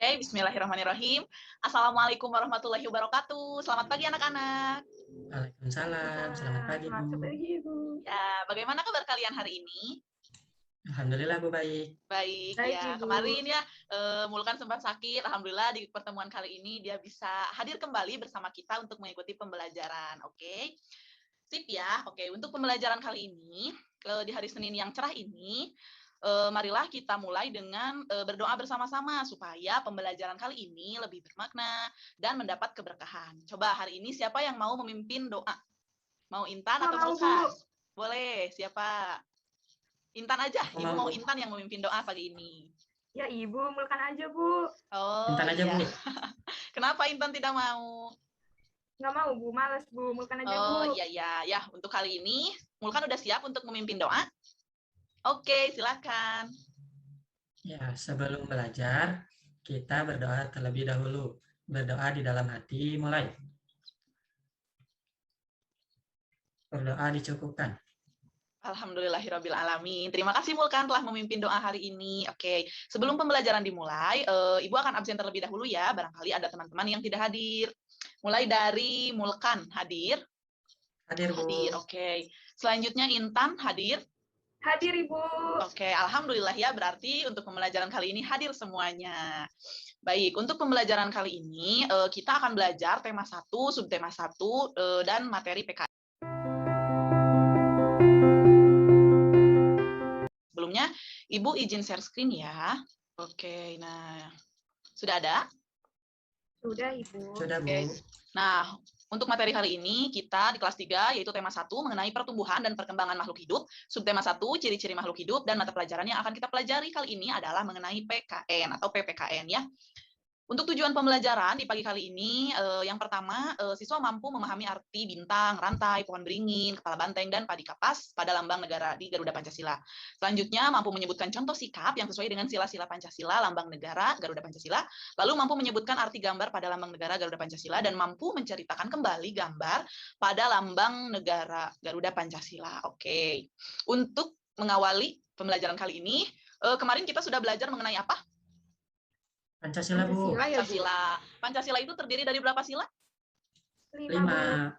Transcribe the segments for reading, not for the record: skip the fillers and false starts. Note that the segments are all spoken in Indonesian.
Bismillahirrahmanirrahim. Assalamualaikum warahmatullahi wabarakatuh. Selamat pagi anak-anak. Waalaikumsalam, selamat pagi Bu. Selamat pagi, Bu. Ya, bagaimana kabar kalian hari ini? Alhamdulillah Bu baik. Baik Baik, ya. Ibu. Kemarin ya Mulkan sempat sakit. Alhamdulillah di pertemuan kali ini dia bisa hadir kembali bersama kita untuk mengikuti pembelajaran. Oke. Sip ya. Oke, untuk pembelajaran kali ini di hari Senin yang cerah ini marilah kita mulai dengan berdoa bersama-sama supaya pembelajaran kali ini lebih bermakna dan mendapat keberkahan. Coba hari ini siapa yang mau memimpin doa? Mau Intan atau Mau, Mulkan? Boleh, siapa? Intan aja, Aku Ibu mau. mau Intan yang memimpin doa pagi ini. Ya, Ibu, mulkan aja, Bu. Oh, Intan aja iya. Bu. Kenapa Intan tidak mau? Nggak mau, Bu. Males, Bu. Mulkan aja, Bu. Oh, iya. Ya, untuk kali ini Mulkan udah siap untuk memimpin doa? Oke, silakan. Ya, sebelum belajar, kita berdoa terlebih dahulu. Berdoa di dalam hati, mulai. Berdoa dicukupkan. Alhamdulillahirrabbilalamin. Terima kasih Mulkan telah memimpin doa hari ini. Oke, sebelum pembelajaran dimulai, Ibu akan absen terlebih dahulu ya. Barangkali ada teman-teman yang tidak hadir. Mulai dari Mulkan, hadir? Hadir Bu. Hadir, oke. Selanjutnya Intan, hadir? Hadir, Ibu. Oke, alhamdulillah ya. Berarti untuk pembelajaran kali ini hadir semuanya. Baik, untuk pembelajaran kali ini kita akan belajar tema 1, subtema 1, dan materi PKN. Sebelumnya, Ibu izin share screen ya. Oke, nah. Sudah ada? Sudah, Ibu. Sudah Bu. Oke. Nah, untuk materi kali ini kita di kelas 3 yaitu tema 1 mengenai pertumbuhan dan perkembangan makhluk hidup, subtema 1 ciri-ciri makhluk hidup, dan mata pelajaran yang akan kita pelajari kali ini adalah mengenai PKN atau PPKN ya. Untuk tujuan pembelajaran di pagi kali ini, yang pertama, siswa mampu memahami arti bintang, rantai, pohon beringin, kepala banteng, dan padi kapas pada lambang negara di Garuda Pancasila. Selanjutnya, mampu menyebutkan contoh sikap yang sesuai dengan sila-sila Pancasila, lambang negara, Garuda Pancasila, lalu mampu menyebutkan arti gambar pada lambang negara, Garuda Pancasila, dan mampu menceritakan kembali gambar pada lambang negara, Garuda Pancasila. Oke. Untuk mengawali pembelajaran kali ini, kemarin kita sudah belajar mengenai apa? Pancasila Bu. Pancasila, ya, Bu. Pancasila itu terdiri dari berapa sila? 5, Bu. 5.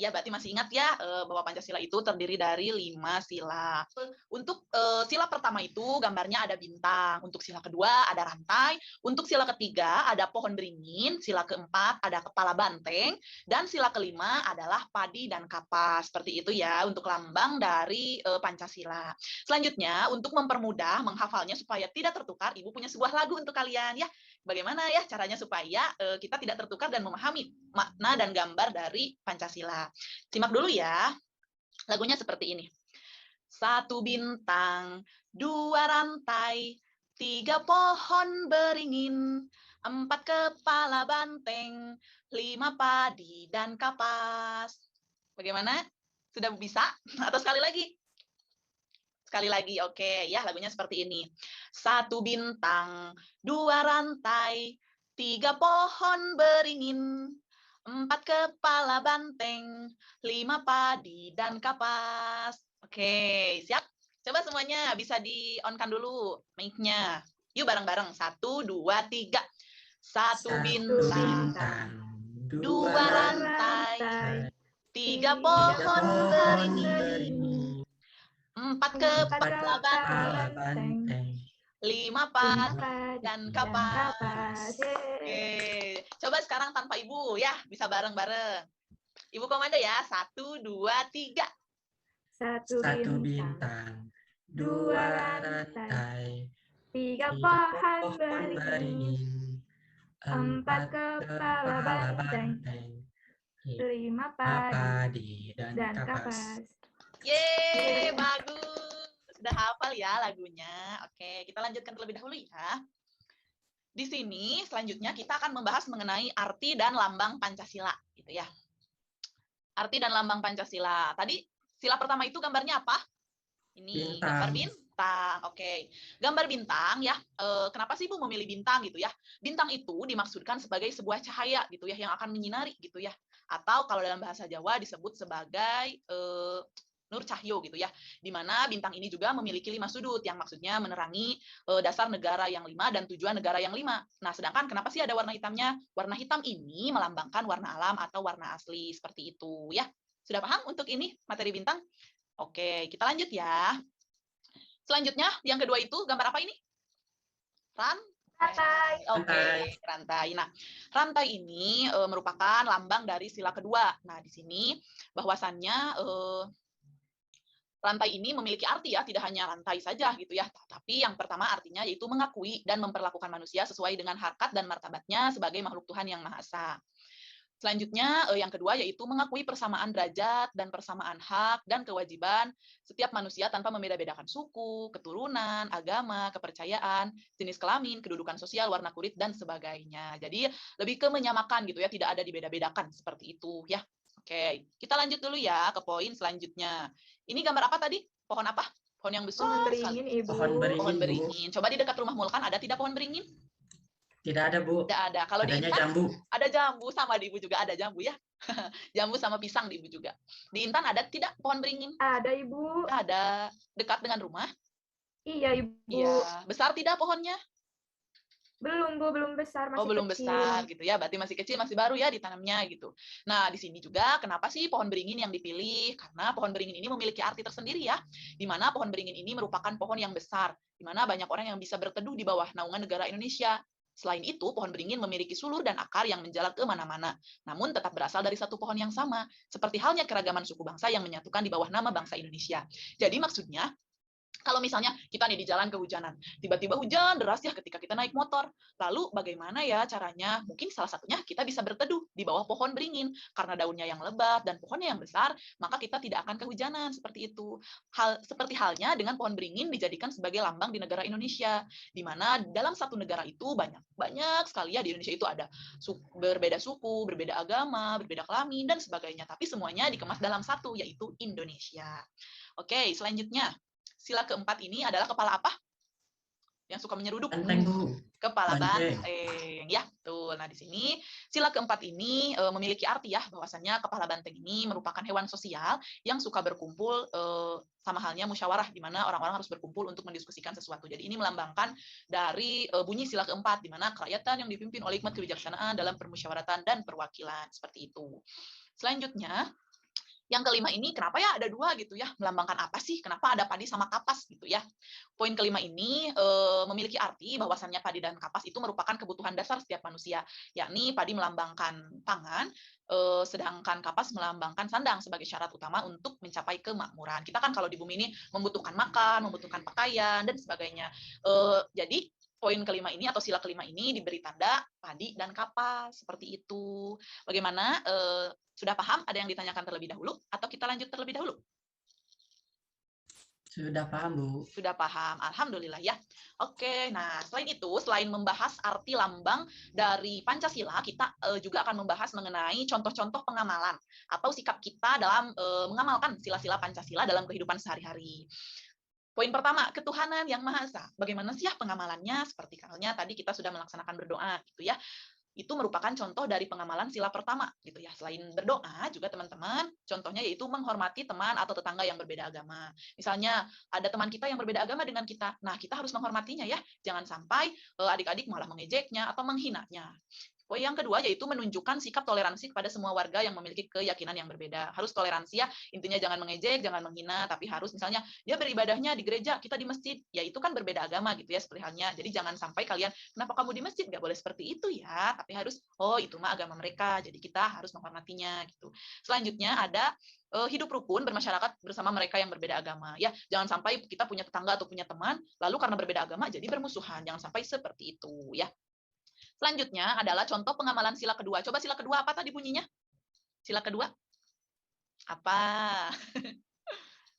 Ya, berarti masih ingat ya bahwa Pancasila itu terdiri dari 5 sila. Untuk sila pertama itu gambarnya ada bintang, untuk sila kedua ada rantai, untuk sila ketiga ada pohon beringin, sila keempat ada kepala banteng, dan sila kelima adalah padi dan kapas. Seperti itu ya untuk lambang dari Pancasila. Selanjutnya, untuk mempermudah menghafalnya supaya tidak tertukar, Ibu punya sebuah lagu untuk kalian ya. Bagaimana ya caranya supaya kita tidak tertukar dan memahami makna dan gambar dari Pancasila. Simak dulu ya. Lagunya seperti ini. 1 bintang, 2 rantai, 3 pohon beringin, 4 kepala banteng, 5 padi dan kapas. Bagaimana? Sudah bisa? Atau sekali lagi? Sekali lagi, oke. Ya, lagunya seperti ini. 1 bintang, 2 rantai, 3 pohon beringin, 4 kepala banteng, 5 padi dan kapas. Oke, siap? Coba semuanya bisa di-on-kan dulu mic-nya. Yuk bareng-bareng. 1, 2, 3. 1 bintang, 2 rantai, 3 pohon beringin, 4 kepala banteng, 5 padi dan kapas. Oke, coba sekarang tanpa Ibu ya, bisa bareng-bareng. Ibu komando ya, 1, 2, 3. 1 bintang, 2 rantai, 3 pohon pohon beringin, 4 kepala banteng, 5 padi dan kapas. Yeay, bagus. Sudah hafal ya lagunya. Oke, kita lanjutkan terlebih dahulu ya. Di sini selanjutnya kita akan membahas mengenai arti dan lambang Pancasila, gitu ya. Arti dan lambang Pancasila. Tadi sila pertama itu gambarnya apa? Ini Bintang. gambar bintang. Oke. Gambar bintang ya. Kenapa sih Bu memilih bintang gitu ya? Bintang itu dimaksudkan sebagai sebuah cahaya gitu ya yang akan menyinari gitu ya. Atau kalau dalam bahasa Jawa disebut sebagai Nur Cahyo gitu ya, di mana bintang ini juga memiliki 5 sudut yang maksudnya menerangi dasar negara yang 5 dan tujuan negara yang 5. Nah, sedangkan kenapa sih ada warna hitamnya? Warna hitam ini melambangkan warna alam atau warna asli seperti itu ya. Sudah paham untuk ini materi bintang? Oke, kita lanjut ya. Selanjutnya yang kedua itu gambar apa ini? Rantai. Oke, rantai. Nah, rantai ini merupakan lambang dari sila kedua. Nah, di sini bahwasannya rantai ini memiliki arti ya, tidak hanya rantai saja gitu ya. Tapi yang pertama artinya yaitu mengakui dan memperlakukan manusia sesuai dengan harkat dan martabatnya sebagai makhluk Tuhan yang Maha Esa. Selanjutnya, yang kedua yaitu mengakui persamaan derajat dan persamaan hak dan kewajiban setiap manusia tanpa membeda-bedakan suku, keturunan, agama, kepercayaan, jenis kelamin, kedudukan sosial, warna kulit, dan sebagainya. Jadi lebih ke menyamakan gitu ya, tidak ada dibeda-bedakan seperti itu ya. Oke, kita lanjut dulu ya ke poin selanjutnya. Ini gambar apa tadi? Pohon apa? Pohon yang besar Pohon sekali. beringin, Ibu. Pohon beringin, Pohon Bu. beringin. Coba di dekat rumah Mulkan ada tidak pohon beringin? Tidak ada, Bu. Tidak ada. Kalau di Adanya Intan jambu. ada jambu, sama di Ibu juga ada jambu ya. Jambu sama pisang di Ibu juga. Di Intan ada tidak pohon beringin? Ada, Ibu. Ada. Dekat dengan rumah? Iya, Ibu. Iya. Besar tidak pohonnya? Belum, Bu, belum besar, masih belum kecil. besar gitu ya. Berarti masih kecil, masih baru ya ditanamnya gitu. Nah, di sini juga kenapa sih pohon beringin yang dipilih? Karena pohon beringin ini memiliki arti tersendiri ya. Di mana pohon beringin ini merupakan pohon yang besar, di mana banyak orang yang bisa berteduh di bawah naungan negara Indonesia. Selain itu, pohon beringin memiliki sulur dan akar yang menjalar ke mana-mana, namun tetap berasal dari satu pohon yang sama, seperti halnya keragaman suku bangsa yang menyatukan di bawah nama bangsa Indonesia. Jadi maksudnya, kalau misalnya kita nih di jalan kehujanan, tiba-tiba hujan deras ya ketika kita naik motor. Lalu bagaimana ya caranya? Mungkin salah satunya kita bisa berteduh di bawah pohon beringin. Karena daunnya yang lebat dan pohonnya yang besar, maka kita tidak akan kehujanan seperti itu. Seperti halnya dengan pohon beringin dijadikan sebagai lambang di negara Indonesia. Di mana dalam satu negara itu banyak sekali ya, di Indonesia itu ada berbeda suku, berbeda agama, berbeda kelamin, dan sebagainya. Tapi semuanya dikemas dalam satu, yaitu Indonesia. Oke, selanjutnya. Sila keempat ini adalah kepala apa? Yang suka menyeruduk. Banteng, Bu. Kepala Banteng. banteng. Ya, betul. Nah, di sini sila keempat ini memiliki arti ya, bahwasannya kepala banteng ini merupakan hewan sosial yang suka berkumpul sama halnya musyawarah, di mana orang-orang harus berkumpul untuk mendiskusikan sesuatu. Jadi ini melambangkan dari bunyi sila keempat, di mana kerakyatan yang dipimpin oleh hikmat kebijaksanaan dalam permusyawaratan dan perwakilan. Seperti itu. Selanjutnya, yang kelima ini, kenapa ya ada dua gitu ya? Melambangkan apa sih? Kenapa ada padi sama kapas gitu ya? Poin kelima ini memiliki arti bahwasannya padi dan kapas itu merupakan kebutuhan dasar setiap manusia, yakni padi melambangkan pangan, sedangkan kapas melambangkan sandang sebagai syarat utama untuk mencapai kemakmuran. Kita kan kalau di bumi ini membutuhkan makan, membutuhkan pakaian, dan sebagainya. Jadi, poin kelima ini atau sila kelima ini diberi tanda padi dan kapas, seperti itu. Bagaimana? Sudah paham? Ada yang ditanyakan terlebih dahulu? Atau kita lanjut terlebih dahulu? Sudah paham, Bu. Sudah paham. Alhamdulillah ya. Oke, nah selain itu, selain membahas arti lambang dari Pancasila, kita juga akan membahas mengenai contoh-contoh pengamalan atau sikap kita dalam mengamalkan sila-sila Pancasila dalam kehidupan sehari-hari. Poin pertama, ketuhanan yang Maha Esa. Bagaimana sih ya pengamalannya? Seperti halnya tadi kita sudah melaksanakan berdoa gitu ya. Itu merupakan contoh dari pengamalan sila pertama gitu ya. Selain berdoa juga teman-teman, contohnya yaitu menghormati teman atau tetangga yang berbeda agama. Misalnya ada teman kita yang berbeda agama dengan kita. Nah, kita harus menghormatinya ya. Jangan sampai adik-adik malah mengejeknya atau menghinanya. Poin yang kedua yaitu menunjukkan sikap toleransi kepada semua warga yang memiliki keyakinan yang berbeda. Harus toleransi ya, intinya jangan mengejek, jangan menghina, tapi harus misalnya dia beribadahnya di gereja, kita di masjid, ya itu kan berbeda agama gitu ya seperti halnya. Jadi jangan sampai kalian, kenapa kamu di masjid? Nggak boleh seperti itu ya, tapi harus, oh itu mah agama mereka, jadi kita harus menghormatinya gitu. Selanjutnya ada hidup rukun bermasyarakat bersama mereka yang berbeda agama ya, jangan sampai kita punya tetangga atau punya teman lalu karena berbeda agama jadi bermusuhan, jangan sampai seperti itu ya. Selanjutnya adalah contoh pengamalan sila kedua. Coba sila kedua apa tadi bunyinya? Sila kedua apa?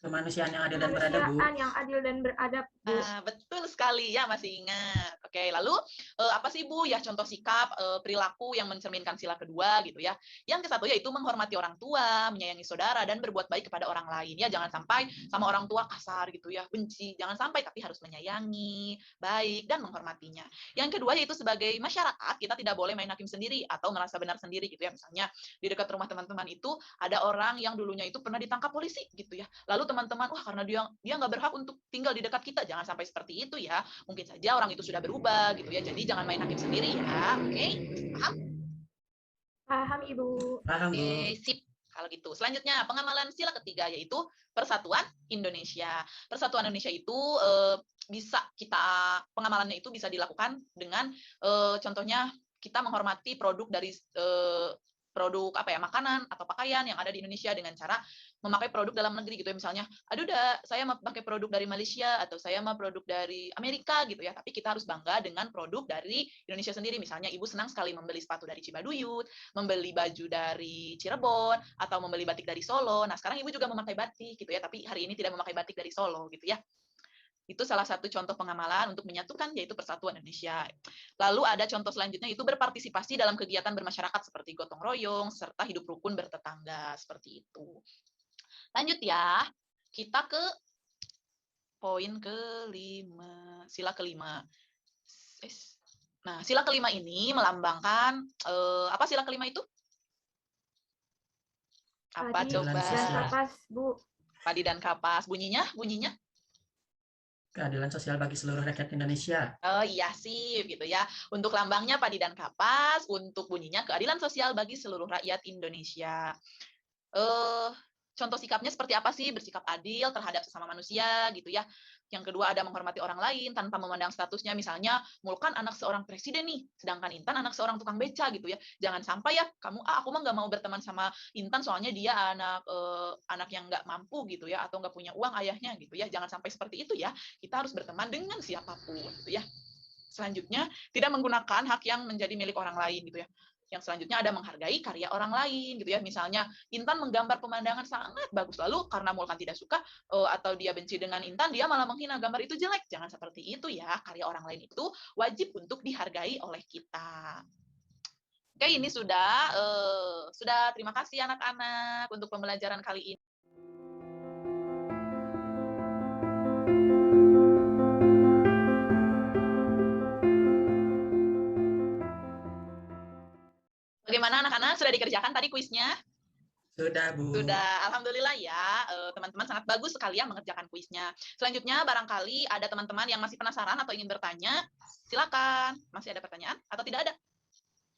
Kemanusiaan yang adil dan beradab, Bu. Kemanusiaan yang adil dan beradab, Bu. Betul sekali ya, masih ingat. Oke, lalu apa sih Bu ya contoh sikap perilaku yang mencerminkan sila kedua gitu ya. Yang ke-1 yaitu menghormati orang tua, menyayangi saudara dan berbuat baik kepada orang lain ya. Jangan sampai sama orang tua kasar gitu ya, benci. Jangan sampai, tapi harus menyayangi, baik dan menghormatinya. Yang kedua yaitu sebagai masyarakat kita tidak boleh main hakim sendiri atau merasa benar sendiri gitu ya. Misalnya di dekat rumah teman-teman itu ada orang yang dulunya itu pernah ditangkap polisi gitu ya. Lalu teman-teman, wah karena dia nggak berhak untuk tinggal di dekat kita. Jangan sampai seperti itu ya. Mungkin saja orang itu sudah berubah gitu ya. Jadi jangan main hakim sendiri ya. Oke, paham? Paham, Ibu. Paham, Bu. Oke, sip. Kalau gitu. Selanjutnya, pengamalan sila ketiga yaitu Persatuan Indonesia. Persatuan Indonesia itu bisa kita pengamalannya itu bisa dilakukan dengan contohnya kita menghormati produk dari produk apa ya makanan atau pakaian yang ada di Indonesia dengan cara memakai produk dalam negeri gitu ya, misalnya aduh saya mau pakai produk dari Malaysia atau saya mau produk dari Amerika gitu ya, tapi kita harus bangga dengan produk dari Indonesia sendiri. Misalnya ibu senang sekali membeli sepatu dari Cibaduyut, membeli baju dari Cirebon atau membeli batik dari Solo. Nah sekarang ibu juga memakai batik gitu ya, tapi hari ini tidak memakai batik dari Solo gitu ya. Itu salah satu contoh pengamalan untuk menyatukan, yaitu Persatuan Indonesia. Lalu ada contoh selanjutnya, itu berpartisipasi dalam kegiatan bermasyarakat seperti gotong royong, serta hidup rukun bertetangga, seperti itu. Lanjut ya, kita ke poin kelima, sila kelima. Nah, sila kelima ini melambangkan, apa sila kelima itu? Apa Padi coba? dan kapas, Bu. Padi dan kapas. Bunyinya? Keadilan sosial bagi seluruh rakyat Indonesia. Oh iya sih, gitu ya. Untuk lambangnya padi dan kapas, untuk bunyinya keadilan sosial bagi seluruh rakyat Indonesia. Contoh sikapnya seperti apa sih? Bersikap adil terhadap sesama manusia, gitu ya. Yang kedua ada menghormati orang lain tanpa memandang statusnya. Misalnya, Mulkan anak seorang presiden nih, sedangkan Intan anak seorang tukang beca gitu ya. Jangan sampai ya kamu, aku mah nggak mau berteman sama Intan soalnya dia anak yang nggak mampu gitu ya, atau nggak punya uang ayahnya gitu ya. Jangan sampai seperti itu ya. Kita harus berteman dengan siapapun gitu ya. Selanjutnya, tidak menggunakan hak yang menjadi milik orang lain gitu ya. Yang selanjutnya ada menghargai karya orang lain gitu ya. Misalnya Intan menggambar pemandangan sangat bagus, lalu karena Mulkan tidak suka atau dia benci dengan Intan, dia malah menghina, gambar itu jelek. Jangan seperti itu ya. Karya orang lain itu wajib untuk dihargai oleh kita. Oke, ini sudah. Terima kasih anak-anak untuk pembelajaran kali ini. Bagaimana anak-anak? Sudah dikerjakan tadi kuisnya? Sudah, Bu. Sudah, alhamdulillah ya. Teman-teman sangat bagus sekali ya mengerjakan kuisnya. Selanjutnya, barangkali ada teman-teman yang masih penasaran atau ingin bertanya. Silakan. Masih ada pertanyaan atau tidak ada?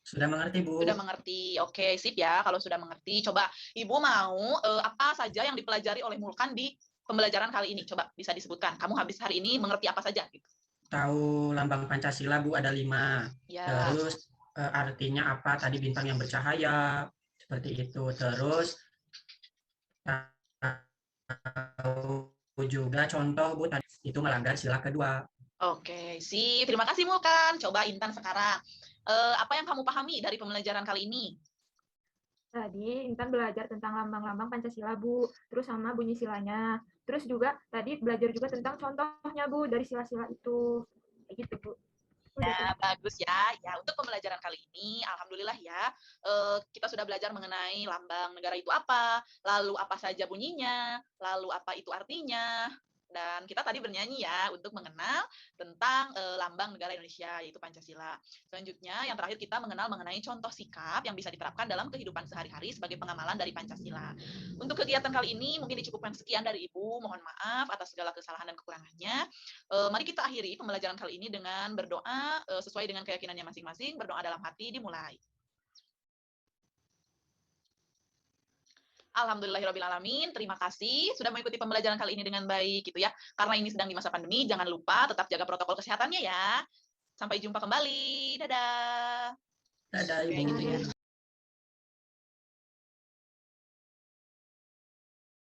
Sudah mengerti, Bu. Sudah mengerti. Oke, sip ya. Kalau sudah mengerti, coba Ibu mau apa saja yang dipelajari oleh Mulkan di pembelajaran kali ini? Coba bisa disebutkan. Kamu habis hari ini mengerti apa saja? Gitu. Tahu lambang Pancasila, Bu, ada 5. Ya. Terus artinya apa tadi bintang yang bercahaya, seperti itu. Terus tahu juga contoh, Bu, tadi itu melanggar sila kedua. Oke, sip. Terima kasih Mulkan. Coba Intan sekarang. Apa yang kamu pahami dari pembelajaran kali ini? Tadi Intan belajar tentang lambang-lambang Pancasila, Bu. Terus sama bunyi silanya. Terus juga tadi belajar juga tentang contohnya, Bu, dari sila-sila itu. Kayak gitu, Bu. Ya, bagus ya. Ya, untuk pembelajaran kali ini, alhamdulillah ya, kita sudah belajar mengenai lambang negara itu apa, lalu apa saja bunyinya, lalu apa itu artinya. Dan kita tadi bernyanyi ya untuk mengenal tentang lambang negara Indonesia, yaitu Pancasila. Selanjutnya, yang terakhir kita mengenal mengenai contoh sikap yang bisa diterapkan dalam kehidupan sehari-hari sebagai pengamalan dari Pancasila. Untuk kegiatan kali ini mungkin dicukupkan sekian dari Ibu. Mohon maaf atas segala kesalahan dan kekurangannya. Mari kita akhiri pembelajaran kali ini dengan berdoa sesuai dengan keyakinannya masing-masing. Berdoa dalam hati, dimulai. Alhamdulillahirrabbilalamin. Terima kasih sudah mengikuti pembelajaran kali ini dengan baik gitu ya. Karena ini sedang di masa pandemi, jangan lupa tetap jaga protokol kesehatannya ya. Sampai jumpa kembali. Dadah. Dadah, Ibu.